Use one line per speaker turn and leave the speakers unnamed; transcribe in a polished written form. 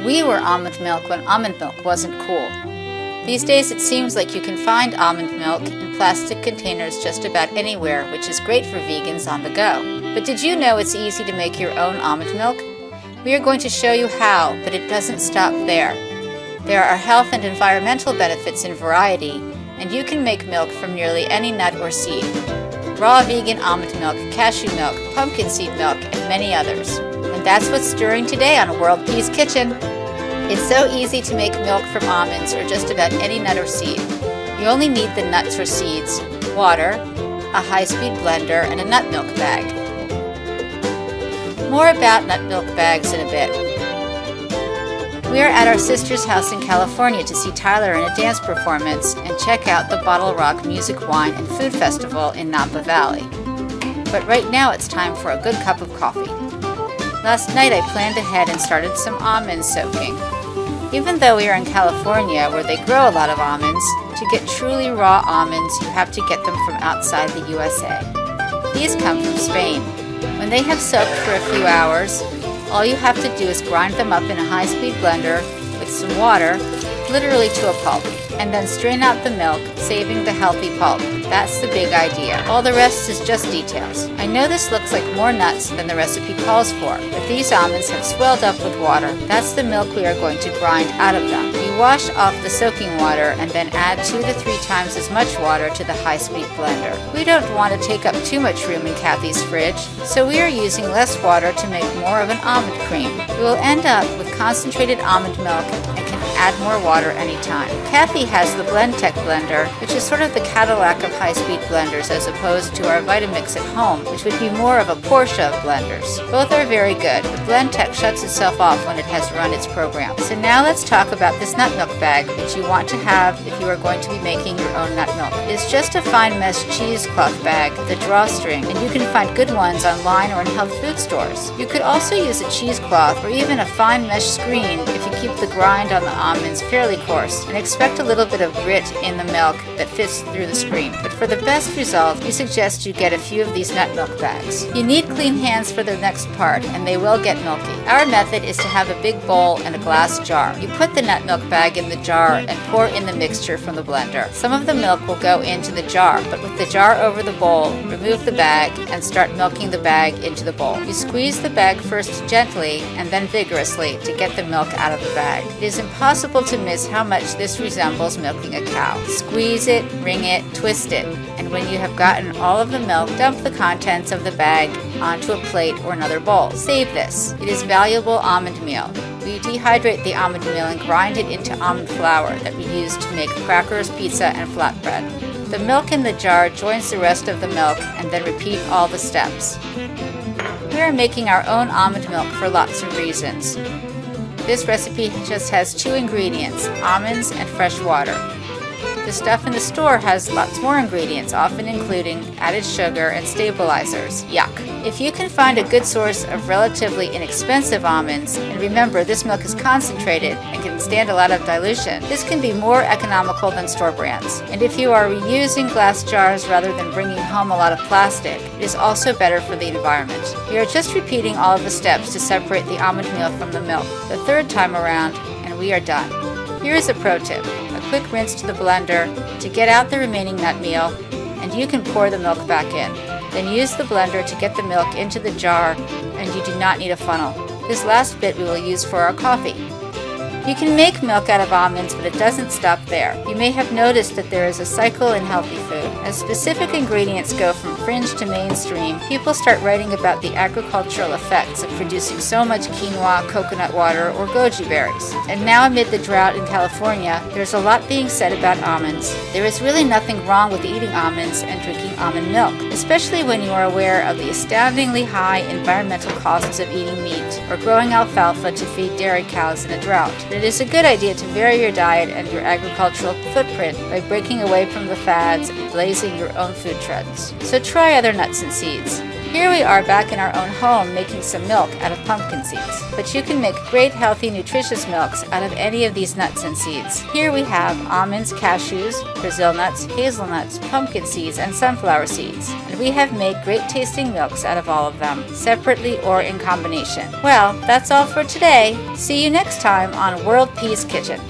We were almond milk when almond milk wasn't cool. These days it seems like you can find almond milk in plastic containers just about anywhere, which is great for vegans on the go. But did you know it's easy to make your own almond milk? We are going to show you how, but it doesn't stop there. There are health and environmental benefits in variety, and you can make milk from nearly any nut or seed. Raw vegan almond milk, cashew milk, pumpkin seed milk, and many others. And that's what's stirring today on Whirled Peas Kitchen. It's so easy to make milk from almonds or just about any nut or seed. You only need the nuts or seeds, water, a high-speed blender, and a nut milk bag. More about nut milk bags in a bit. We are at our sister's house in California to see Tyler in a dance performance and check out the Bottle Rock Music, Wine, and Food Festival in Napa Valley. But right now it's time for a good cup of coffee. Last night I planned ahead and started some almond soaking. Even though we are in California where they grow a lot of almonds, to get truly raw almonds you have to get them from outside the USA. These come from Spain. When they have soaked for a few hours, all you have to do is grind them up in a high-speed blender with some water, literally to a pulp, and then strain out the milk, saving the healthy pulp. That's the big idea. All the rest is just details. I know this looks like more nuts than the recipe calls for, but these almonds have swelled up with water. That's the milk we are going to grind out of them. You wash off the soaking water and then add 2 to 3 times as much water to the high-speed blender. We don't want to take up too much room in Kathy's fridge, so we are using less water to make more of an almond cream. We will end up with concentrated almond milk and can add more water anytime. Kathy has the BlendTech blender, which is sort of the Cadillac of high-speed blenders as opposed to our Vitamix at home, which would be more of a Porsche of blenders. Both are very good, but BlendTech shuts itself off when it has run its program. So now let's talk about this nut milk bag, which you want to have if you are going to be making your own nut milk. It is just a fine mesh cheesecloth bag with a drawstring, and you can find good ones online or in health food stores. You could also use a cheesecloth or even a fine mesh screen if you keep the grind on the almonds fairly coarse and expect a little bit of grit in the milk that fits through the screen. But for the best result, we suggest you get a few of these nut milk bags. You need clean hands for the next part, and they will get milky. Our method is to have a big bowl and a glass jar. You put the nut milk bag in the jar and pour in the mixture from the blender. Some of the milk will go into the jar, but with the jar over the bowl, remove the bag and start milking the bag into the bowl. You squeeze the bag first gently and then vigorously to get the milk out of the bag. It is impossible to miss how much this resembles milking a cow. Squeeze it, wring it, twist it, and when you have gotten all of the milk, dump the contents of the bag onto a plate or another bowl. Save this. It is valuable almond meal. We dehydrate the almond meal and grind it into almond flour that we use to make crackers, pizza, and flatbread. The milk in the jar joins the rest of the milk and then repeat all the steps. We are making our own almond milk for lots of reasons. This recipe just has 2 ingredients, almonds and fresh water. The stuff in the store has lots more ingredients, often including added sugar and stabilizers. Yuck. If you can find a good source of relatively inexpensive almonds, and remember this milk is concentrated and can stand a lot of dilution, this can be more economical than store brands. And if you are reusing glass jars rather than bringing home a lot of plastic, it is also better for the environment. We are just repeating all of the steps to separate the almond meal from the milk the 3rd time around, and we are done. Here is a pro tip. Quick rinse to the blender to get out the remaining nut meal, and you can pour the milk back in. Then use the blender to get the milk into the jar, and you do not need a funnel. This last bit we will use for our coffee. You can make milk out of almonds, but it doesn't stop there. You may have noticed that there is a cycle in healthy food. As specific ingredients go from fringe to mainstream, people start writing about the agricultural effects of producing so much quinoa, coconut water, or goji berries. And now amid the drought in California, there's a lot being said about almonds. There is really nothing wrong with eating almonds and drinking almond milk, especially when you are aware of the astoundingly high environmental costs of eating meat or growing alfalfa to feed dairy cows in a drought. It is a good idea to vary your diet and your agricultural footprint by breaking away from the fads and blazing your own food trends. So try other nuts and seeds. Here we are back in our own home making some milk out of pumpkin seeds. But you can make great healthy nutritious milks out of any of these nuts and seeds. Here we have almonds, cashews, Brazil nuts, hazelnuts, pumpkin seeds, and sunflower seeds. And we have made great tasting milks out of all of them, separately or in combination. Well, that's all for today. See you next time on Whirled Peas Kitchen.